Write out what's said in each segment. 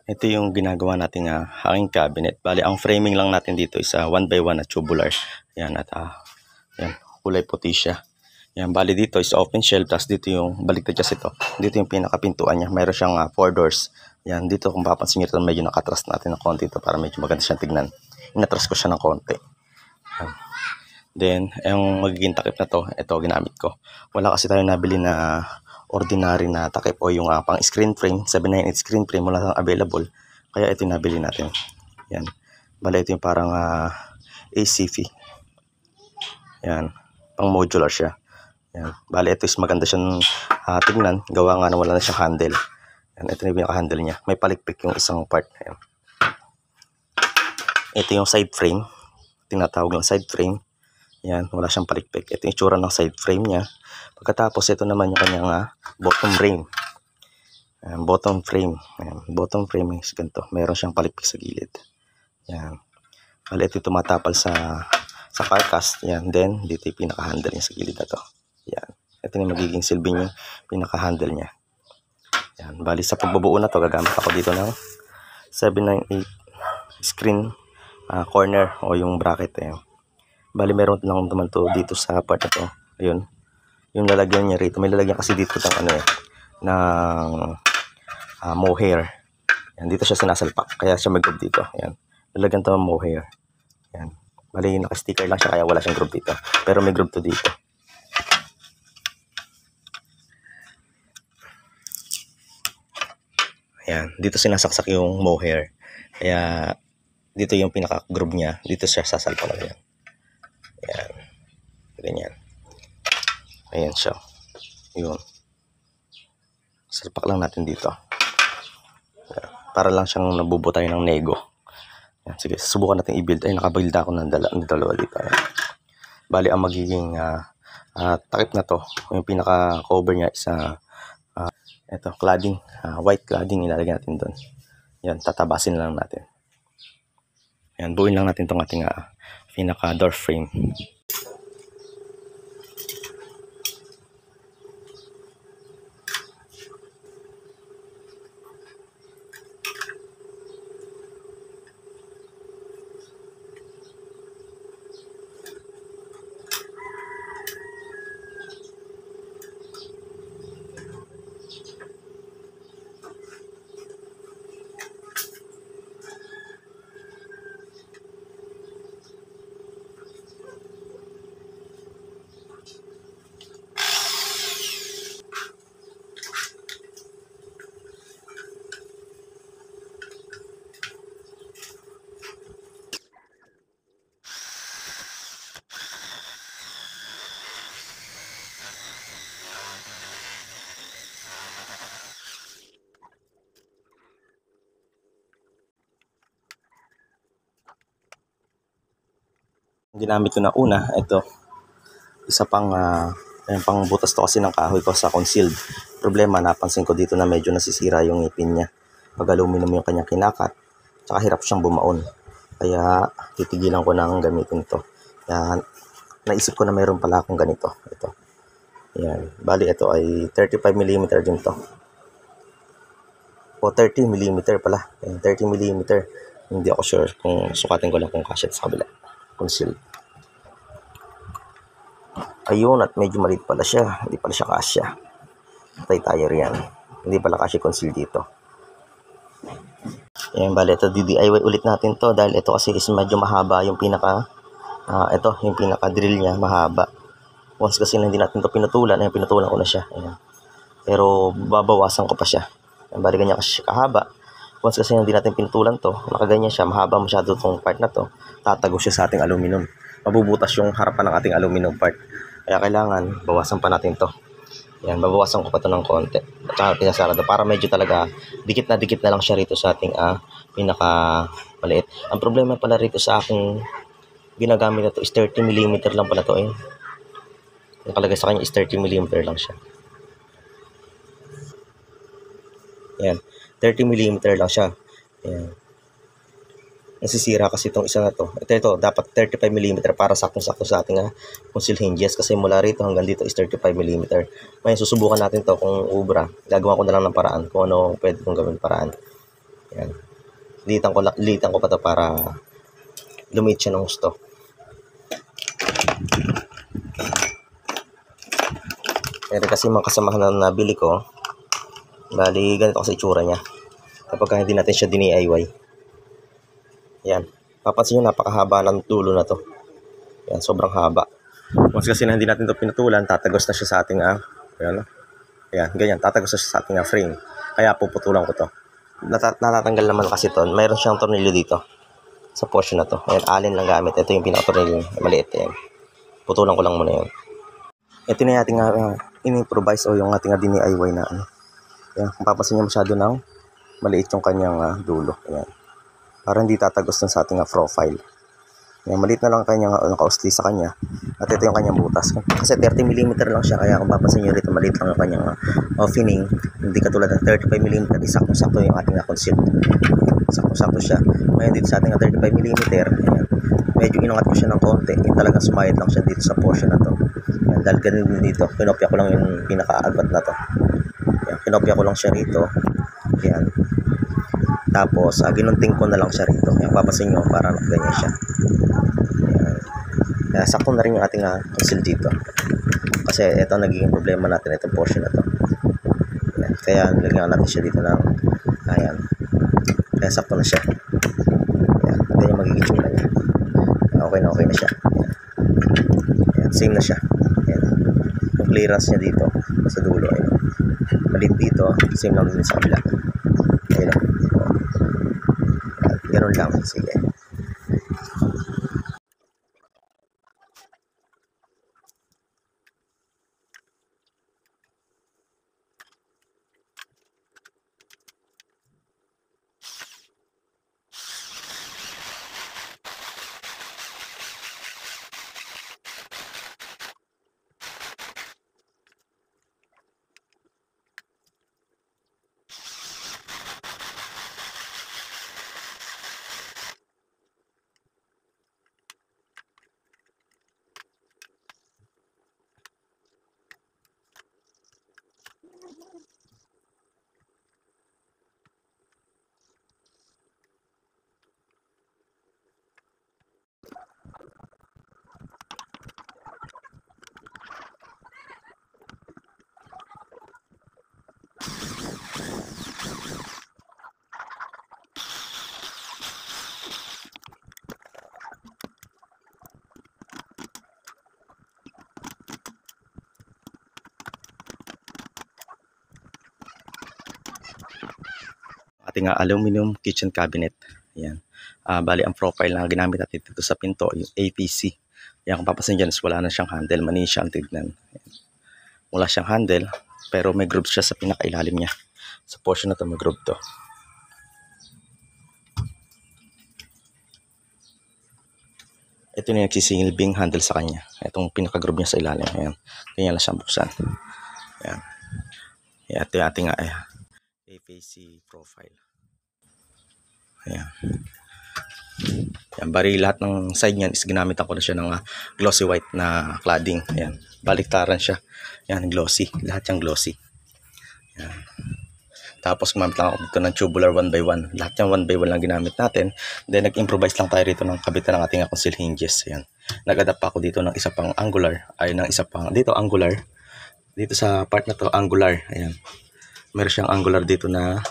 Ito yung ginagawa nating hanging cabinet. Bali, ang framing lang natin dito is 1x1 na tubular. Yan, at yan, kulay puti siya. Yan, bali dito is open shell, tapos dito yung baliktad kasi ito. Dito yung pinakapintuan niya. Mayroon siyang 4 doors. Yan, dito kung papansin niyo ito, medyo nakatras natin ng konti ito para medyo maganda siyang tignan. Inatras ko siya ng konti. Yan. Then, yung magiging takip na to, ito ginamit ko. Wala kasi tayo nabili na ordinary na takip o yung pang screen frame, 798 screen frame, wala lang available. Kaya ito yung nabili natin. Yan. Bali, ito yung parang ACV. Yan. Pang modular siya. Yan. Bali, ito is maganda siyang tignan. Gawa nga na wala na siyang handle. Yan. Ito na yung pinaka-handle niya. May palikpik yung isang part. Yan. Ito yung side frame. Tinatawag ng side frame. Yan, wala siyang palikpik. Ito yung itsura ng side frame niya. Pagkatapos, ito naman yung kanyang bottom frame. Yan, bottom frame. Yan, bottom frame is ganito. Meron siyang palikpik sa gilid. Yan. Bali, ito yung tumatapal sa carcass. Yan, then, dito yung pinaka-handle niya sa gilid na to. Yan. Ito yung magiging silbi niya, pinaka-handle niya. Yan. Bali, sa pagbubuo na to, gagamit ako dito ng 798 screen corner o yung bracket. Yan. Bali, meron lang naman to dito sa part na to. Ayun. Yung lalagyan niya rito. May lalagyan kasi dito ng ng mohair. Yan, dito siya sinasalpak. Kaya siya may groove dito. Yan. Lalagyan to ng mohair. Yan. Bali, naka-sticker lang siya kaya wala siyang groove dito. Pero may groove to dito. Yan. Dito sinasaksak yung mohair. Kaya, dito yung pinaka-groove niya. Dito siya sasalpak lang yan. Yan. Ganyan. Ayan siya. Yun. Salpak lang natin dito. Yan. Para lang siyang nabubutay ng nego. Yan. Sige, subukan natin i-build. Ay, nakabuild ako ng dalawa dito. Yan. Bali, ang magiging takip na to, yung pinaka-cover niya is ito, cladding. White cladding ilalagay natin doon. Yan, tatabasin lang natin. Yan, buuin lang natin itong ating pinaka-door frame. Ginamit ko na una, ito isa pang pang butas to kasi ng kahoy ko sa concealed. Problema, napansin ko dito na medyo nasisira yung ngipin niya pag aluminum yung kanyang kinakat, tsaka hirap siyang bumaon, kaya titigilan ko nang gamitin to. Kaya naisip ko na mayroon pala akong ganito. Ito, yan, bali ito ay 35mm din to o 30mm pala. Yan, 30mm. Hindi ako sure kung sukatin ko lang kung kasya sa kabila. Concealed. Ayun, at medyo maliit pala siya. Hindi pala siya kasya. Patay tayo riyan. Hindi pala kasya concealed dito. Ayan, bali ito DIY ulit natin to dahil ito kasi is medyo mahaba yung ito, yung pinaka drill niya mahaba. Once kasi na hindi natin to pinutulan, ayan, pinutulan ko na siya. Ayan. Pero babawasan ko pa siya. Ayan, bali ganyan kasi siya kahaba. Once kasi hindi natin pinutulan to, nakaganyan siya, mahaba masyado itong part na to, tatago siya sa ating aluminum. Mabubutas yung harapan ng ating aluminum part. Kaya kailangan, bawasan pa natin to. Yan, babawasan ko pa to ng konti. At saka pinasarado para medyo talaga dikit na lang siya rito sa ating pinaka maliit. Ang problema pala rito sa aking ginagamit na to is 30mm lang pala to eh. Nakalagay sa kanya is 30mm lang siya. Yan. 30mm lang siya. Ayan. Nasisira kasi itong isa na to. Ito dapat 35mm para saktong-sakto sa ating conceal hinges kasi mula rito hanggang dito is 35mm. Ngayon susubukan natin to kung ubra. Gagawa ko na lang ng paraan kung ano pwede kong gawin paraan. Yan. Litan ko pa to para lumit siya ng gusto. Pero kasi mga kasamahan na nabili ko, bali ganito kasi itsura niya. Kapag hindi natin siya DIY. Yan. Papansin nyo, napakahaba ng dulo na to. Yan, sobrang haba. Once kasi na hindi natin ito pinutulan, tatagos na siya sa ating, yan, yan, ganyan, tatagos na siya sa ating frame. Kaya puputulan ko to. Natatanggal naman kasi to. Mayroon siyang tornilyo dito. Sa portion na to. Ayan, alin lang gamit. Ito yung pinaka-tornilyo. Maliit yan. Putulan ko lang muna yun. Ito na yung ating in-improvise o yung ating DIY na ano. Yan, kung papasin nyo masyado ng maliit yung kanyang dulo. Ayan. Para hindi tatagos sa ating profile. Yan, maliit na lang kanyang naka-usli sa kanya. At ito yung kanyang butas. Kasi 30mm lang siya. Kaya kung papasin nyo rito, maliit lang yung kanyang opening. Hindi katulad ng 35mm. Isakto-sakto yung ating conceal. Sakto-sakto siya. Ngayon dito sa ating 35mm. Ayan. Medyo inangat ko siya ng konti. Yung talagang sumayad lang siya dito sa portion na to. Yan, dahil ganun din dito. Pinopya ko lang yung pinaka-agbat na to. Yan, pinopya ko lang siya rito. Yan. Tapos, ginunting ko na lang siya rito. Yan, papasin nyo para ganyan siya. Yan. Kaya sakto na rin yung ating conceal dito. Kasi ito nagiging problema natin. Itong portion na to. Yan. Kaya nilagyan natin siya dito ng ayan. Kaya sakto na siya. Yan. Ganyan yung magiging tsura niya. Okay na siya. Ayan, same na siya. Ayan. Yung clearance niya dito sa dulo. Ayan. Malit dito, same lang din sa kabila. Ayan. Ganun lang. Sige. Ating aluminum kitchen cabinet. Ayan. Bali, ang profile na ginamit natin dito sa pinto, yung APC. Ayan, kung papasin dyan, wala na siyang handle. Mani siyang tignan. Ayan. Wala siyang handle, pero may groove siya sa pinakailalim niya. Sa portion na to, may groove to. Ito na yung nagsisilbing handle sa kanya. Itong pinaka-groove niya sa ilalim. Ayan. Ganyan lang siyang buksan. Ayan. Ayan, ito yung ating APC profile. Ayan. Ayan, bali lahat ng side niyan is ginamitan ko na siya ng glossy white na cladding. Ayan, baliktaran siya. Ayan, glossy. Lahat yung glossy. Ayan. Tapos gumamit lang ako dito ng tubular 1x1. Lahat yung 1x1 lang ginamit natin. Then nag-improvise lang tayo rito ng kabitan ng ating conceal hinges. Ayan. Nag-adapt pa ako dito ng isa pang angular. Ay, ng isa pang, dito angular. Dito sa part na to, angular. Ayan. Meron siyang angular dito na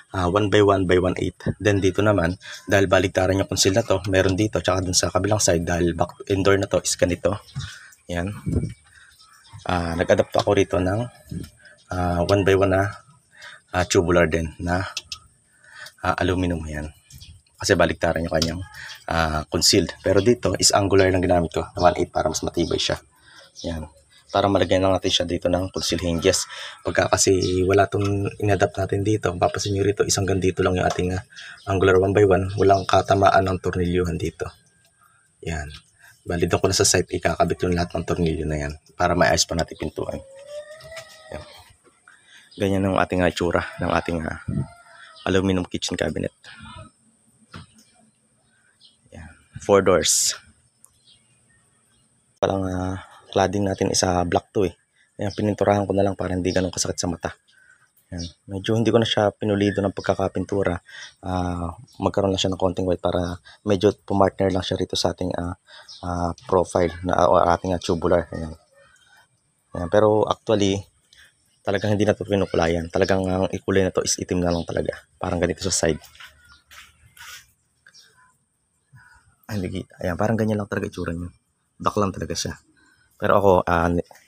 1x1x1/8. Then dito naman, dahil baligtaran yung conceal na to, meron dito, tsaka dun sa kabilang side, dahil back indoor na to is ganito. Yan. Nag-adapt ako rito ng 1x1 na tubular din na aluminum. Yan. Kasi baligtaran yung kanyang concealed. Pero dito is angular lang ginamit ko, 1/8 para mas matibay siya. Yan. Para malagyan lang natin siya dito ng conceal hinges. Pagka kasi wala itong inadapt natin dito, papasin nyo rito, isang ganito lang yung ating angular 1x1. Walang katamaan ng tornilyuhan dito. Yan. Bali doon ko na sa site ikakabit yung lahat ng tornilyo na yan para maayos pa natin pintuan. Yan. Ganyan ang ating itsura ng ating aluminum kitchen cabinet. Yan. 4 doors. Parang cladding natin isa black to eh. Ayan, pininturahan ko na lang para hindi ganun kasakit sa mata. Yan. Medyo hindi ko na siya pinulido ng pagkakapintura. Magkaroon lang siya ng konting white para medyo pumartner lang siya rito sa ating profile na o ating tubular. Yan. Yan. Pero actually, talagang hindi na ito pinukulayan. Talagang ang ikulay na to is itim na lang talaga. Parang ganito sa side. Ayan, parang ganyan lang talaga itsura niya. Dark lang talaga siya. Pero ako,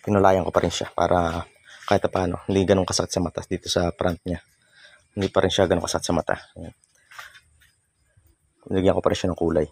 pinulayan ko pa rin siya para kahit paano, hindi ganun kasakit sa mata dito sa front niya. Hindi pa rin siya ganun kasakit sa mata. Ayan. Nilagyan ko pa rin siya ng kulay.